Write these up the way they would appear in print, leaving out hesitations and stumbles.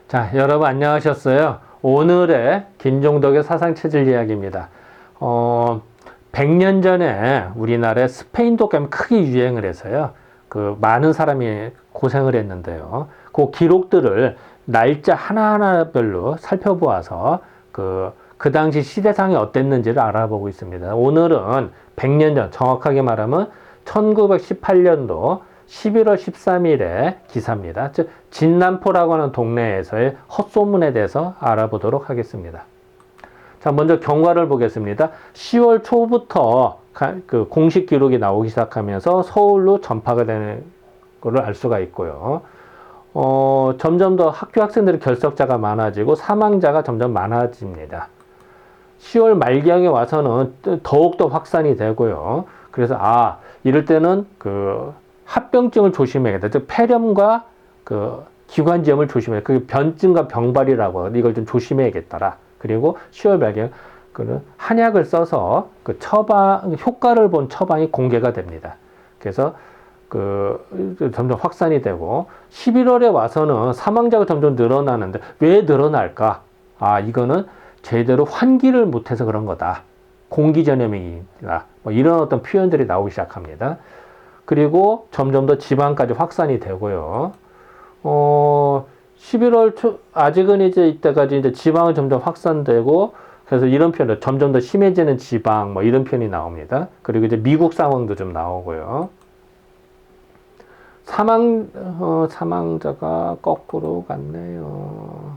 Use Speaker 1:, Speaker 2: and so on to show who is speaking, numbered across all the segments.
Speaker 1: 자, 여러분 안녕하셨어요? 오늘의 김종덕의 사상체질 이야기입니다. 100년 전에 우리나라에 스페인 독감이 크게 유행을 해서요. 많은 사람이 고생을 했는데요. 그 기록들을 날짜 하나하나별로 살펴보아서 그 당시 시대상이 어땠는지를 알아보고 있습니다. 오늘은 100년 전, 정확하게 말하면 1918년도 11월 13일의 기사입니다. 즉 진남포라고 하는 동네에서의 헛소문에 대해서 알아보도록 하겠습니다. 자, 먼저 경과를 보겠습니다. 10월 초부터 공식 기록이 나오기 시작하면서 서울로 전파가 되는 것을 알 수가 있고요. 점점 더 학교 학생들의 결석자가 많아지고 사망자가 점점 많아집니다. 10월 말경에 와서는 더욱더 확산이 되고요. 그래서 이럴 때는 합병증을 조심해야겠다. 즉 폐렴과 기관지염을 조심해야 돼. 변증과 병발이라고 이걸 좀 조심해야겠더라. 그리고 10월 말경 한약을 써서 처방 효과를 본 처방이 공개가 됩니다. 그래서 점점 확산이 되고 11월에 와서는 사망자가 점점 늘어나는데 왜 늘어날까? 이거는 제대로 환기를 못해서 그런 거다. 공기전염이다. 이런 어떤 표현들이 나오기 시작합니다. 그리고 점점 더 지방까지 확산이 되고요. 11월 초, 아직은 이때까지 이제 지방은 점점 확산되고, 그래서 이런 표현을 점점 더 심해지는 지방, 이런 표현이 나옵니다. 그리고 이제 미국 상황도 좀 나오고요. 사망자가 거꾸로 갔네요.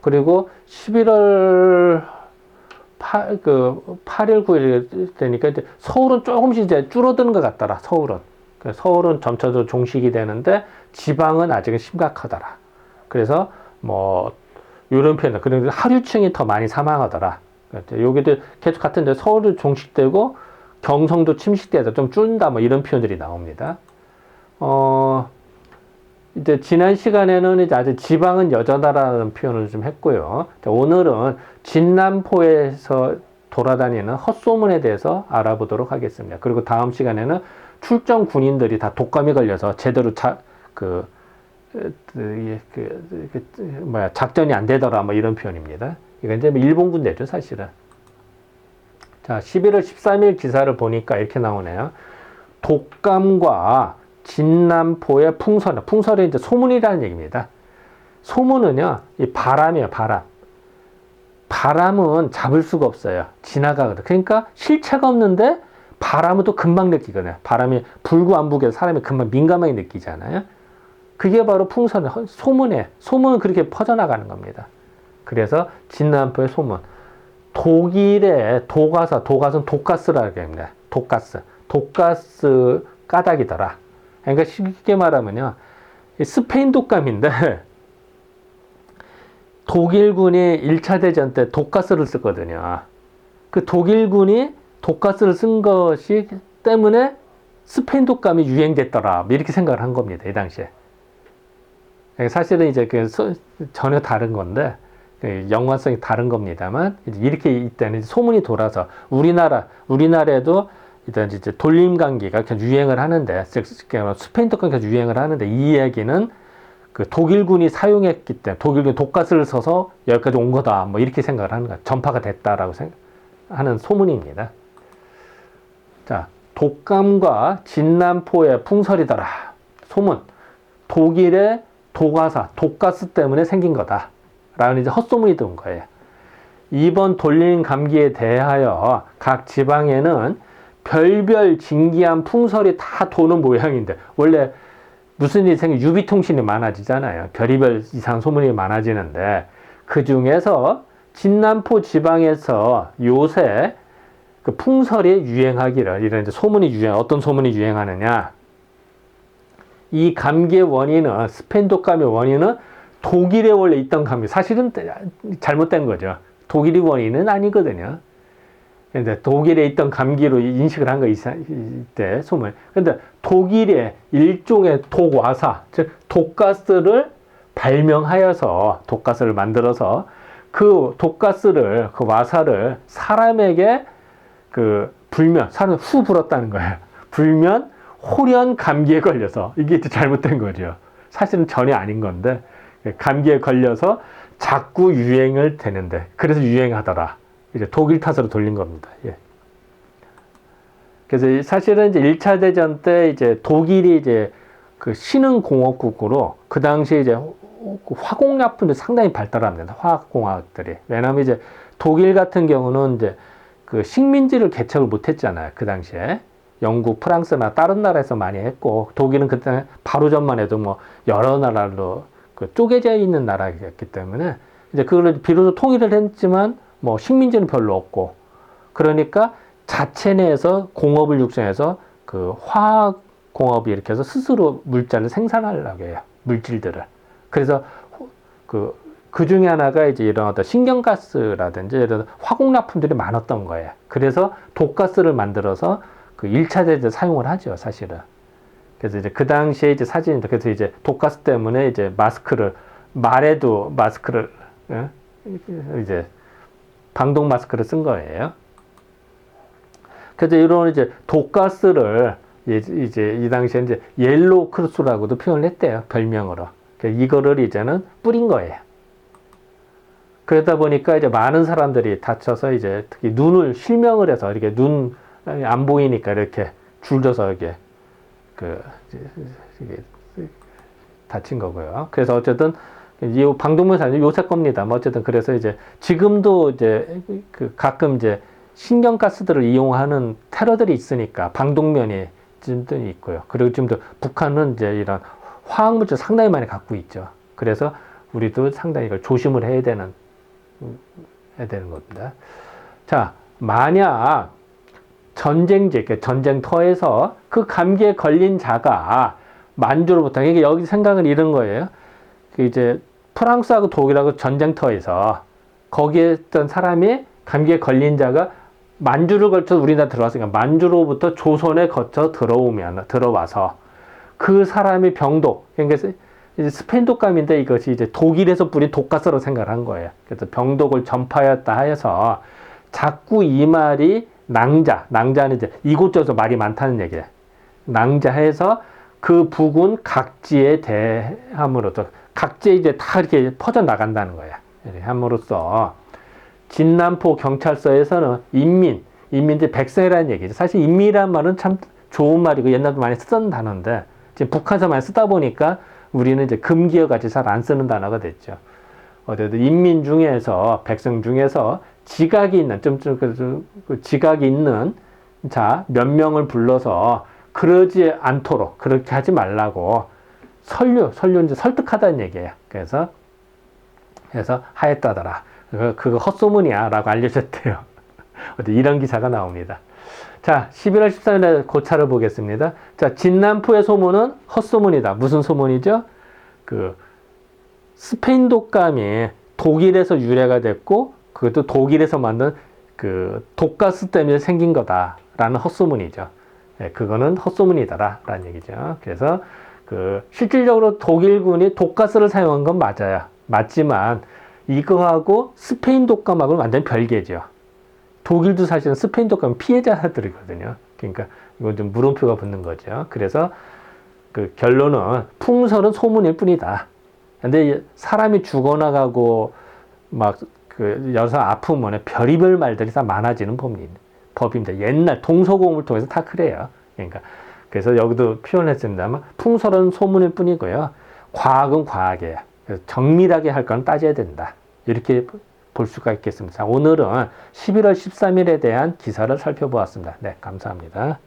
Speaker 1: 그리고 11월 8일, 9일 되니까 이제 서울은 조금씩 이제 줄어드는 것 같더라, 서울은. 서울은 점차적으로 종식이 되는데 지방은 아직은 심각하더라. 그래서 이런 표현, 그리고 하류층이 더 많이 사망하더라. 여기도 계속 같은데 서울도 종식되고 경성도 침식돼서 좀 줄는다, 이런 표현들이 나옵니다. 이제 지난 시간에는 이제 아직 지방은 여전하다는 표현을 좀 했고요. 자, 오늘은 진남포에서 돌아다니는 헛소문에 대해서 알아보도록 하겠습니다. 그리고 다음 시간에는 출정 군인들이 다 독감이 걸려서 제대로 작전이 안 되더라, 이런 표현입니다. 이건 이제 일본 군대죠, 사실은. 자, 11월 13일 기사를 보니까 이렇게 나오네요. 독감과 진남포의 풍설. 풍설이 이제 소문이라는 얘기입니다. 소문은요, 이 바람이에요, 바람. 바람은 잡을 수가 없어요. 지나가거든. 그러니까 실체가 없는데 바람은 또 금방 느끼거든요. 바람이 불고 안 불고 사람이 금방 민감하게 느끼잖아요. 그게 바로 풍설, 소문은 그렇게 퍼져나가는 겁니다. 그래서 진남포의 소문. 독일의 독가스는 독가스라고 합니다. 독가스 까닭이더라. 그러니까 쉽게 말하면요, 스페인 독감인데 독일군이 1차 대전 때 독가스를 썼거든요. 그 독일군이 독가스를 쓴 것이 때문에 스페인 독감이 유행됐더라, 이렇게 생각을 한 겁니다, 이 당시에. 사실은 이제 전혀 다른 건데 연관성이 다른 겁니다만, 이렇게 이때는 소문이 돌아서 우리나라에도 일단 이제 돌림 감기가 계속 유행을 하는데, 스페인 독감이 계속 유행을 하는데, 이 이야기는 독일군이 사용했기 때문에 독일군이 독가스를 써서 여기까지 온 거다, 이렇게 생각을 하는 거야. 전파가 됐다라고 하는 소문입니다. 자, 독감과 진남포의 풍설이더라. 소문. 독일의 독가스 때문에 생긴 거다, 라는 이제 헛소문이 든 거예요. 이번 돌림 감기에 대하여 각 지방에는 별별 진기한 풍설이 다 도는 모양인데, 원래 무슨 일이 생기면 유비통신이 많아지잖아요. 별의별 이상 소문이 많아지는데, 그 중에서 진남포 지방에서 요새 풍설이 유행하기를, 이런 이제 어떤 소문이 유행하느냐. 이 감기의 원인은, 스페인 독감의 원인은 독일에 원래 있던 감기, 사실은 잘못된 거죠. 독일이 원인은 아니거든요. 근데 독일에 있던 감기로 인식을 한 거 이때 소문. 근데 독일의 일종의 독와사, 즉 독가스를 발명하여서, 독가스를 만들어서 그 와사를 사람에게 불면, 사람 후 불었다는 거예요. 불면 홀연 감기에 걸려서, 이게 잘못된 거죠. 사실은 전혀 아닌 건데 감기에 걸려서 자꾸 유행을 되는데 그래서 유행하더라. 이제 독일 탓으로 돌린 겁니다. 예. 그래서 사실은 이제 1차 대전 때 이제 독일이 이제 그 신흥공업국으로 그 당시에 이제 화공약품들이 상당히 발달합니다. 화학공학들이. 왜냐하면 이제 독일 같은 경우는 이제 그 식민지를 개척을 못 했잖아요. 그 당시에. 영국, 프랑스나 다른 나라에서 많이 했고, 독일은 그때 바로 전만 해도 뭐 여러 나라로 그 쪼개져 있는 나라였기 때문에 이제 그걸 비로소 통일을 했지만 뭐 식민지는 별로 없고, 그러니까 자체 내에서 공업을 육성해서 그 화학 공업을 일으켜서 스스로 물자를 생산하려고 해요. 물질들을. 그래서 그 중에 하나가 이제 이런 어떤 신경가스라든지 이런 화공납품들이 많았던 거예요. 그래서 독가스를 만들어서 그 1차 대전 사용을 하죠, 사실은. 그래서 이제 그 당시에 이제 사진입니다. 그래서 이제 독가스 때문에 이제 마스크를, 말에도 마스크를, 이제 방독 마스크를 쓴 거예요. 그래서 이런 이제 독가스를 이제 이 당시에 이제 옐로우 크루스라고도 표현을 했대요, 별명으로. 그러니까 이거를 이제는 뿌린 거예요. 그러다 보니까 이제 많은 사람들이 다쳐서 이제 특히 눈을 실명을 해서 이렇게 눈 안 보이니까 이렇게 줄져서 이게 이게 다친 거고요. 그래서 어쨌든 이 방독면 사진 요새 겁니다. 뭐 어쨌든 그래서 이제 지금도 이제 그 가끔 이제 신경가스들을 이용하는 테러들이 있으니까 방독면이 지금도 있고요. 그리고 지금도 북한은 이제 이런 화학물질 상당히 많이 갖고 있죠. 그래서 우리도 상당히 이걸 조심을 해야 되는 겁니다. 자, 만약 전쟁지, 전쟁터에서 그 감기에 걸린 자가 만주로부터, 이게 여기 생각은 이런 거예요. 이제 프랑스하고 독일하고 전쟁터에서 거기에 있던 사람이 감기에 걸린 자가 만주를 거쳐서 우리나라 들어왔으니까 만주로부터 조선에 거쳐 들어와서 그 사람이 병독, 그러니까 이제 스페인 독감인데 이것이 이제 독일에서 뿌린 독가스로 생각을 한 거예요. 그래서 병독을 전파했다 해서 자꾸 이 말이 낭자는 이제 이곳저곳 말이 많다는 얘기예요. 낭자해서 그 부근 각지에 대함으로써 각지에 이제 다 이렇게 퍼져 나간다는 거예요. 이렇게 함으로써 진남포 경찰서에서는 인민들 백성이라는 얘기죠. 사실 인민이라는 말은 참 좋은 말이고 옛날도 많이 쓰던 단어인데 지금 북한에서 많이 쓰다 보니까 우리는 이제 금기어 같이 잘 안 쓰는 단어가 됐죠. 어쨌든 인민 중에서, 백성 중에서 지각이 있는, 지각이 있는 자 몇 명을 불러서 그러지 않도록, 그렇게 하지 말라고 설류 이제 설득하다는 얘기예요. 그래서 하였다더라. 그거 헛소문이야 라고 알려줬대요. 이런 기사가 나옵니다. 자, 11월 13일에 고차를 보겠습니다. 자, 진남포의 소문은 헛소문이다. 무슨 소문이죠? 그 스페인 독감이 독일에서 유래가 됐고 그것도 독일에서 만든 그 독가스 때문에 생긴 거다라는 헛소문이죠. 네, 그거는 헛소문이다라는 얘기죠. 그래서 그 실질적으로 독일군이 독가스를 사용한 건 맞아요. 맞지만 이거하고 스페인 독감하고는 완전 별개죠. 독일도 사실은 스페인 독감 피해자들이거든요. 그러니까 이건 좀 물음표가 붙는 거죠. 그래서 그 결론은 풍설은 소문일 뿐이다. 근데 사람이 죽어나가고 막 그 여서 아프면 별의별 말들이 다 많아지는 법입니다. 옛날 동서고음을 통해서 다 그래요. 그러니까 그래서 여기도 표현했습니다만 풍설은 소문일 뿐이고요. 과학은 과학이에요. 그래서 정밀하게 할 건 따져야 된다. 이렇게 볼 수가 있겠습니다. 자, 오늘은 11월 13일에 대한 기사를 살펴보았습니다. 네, 감사합니다.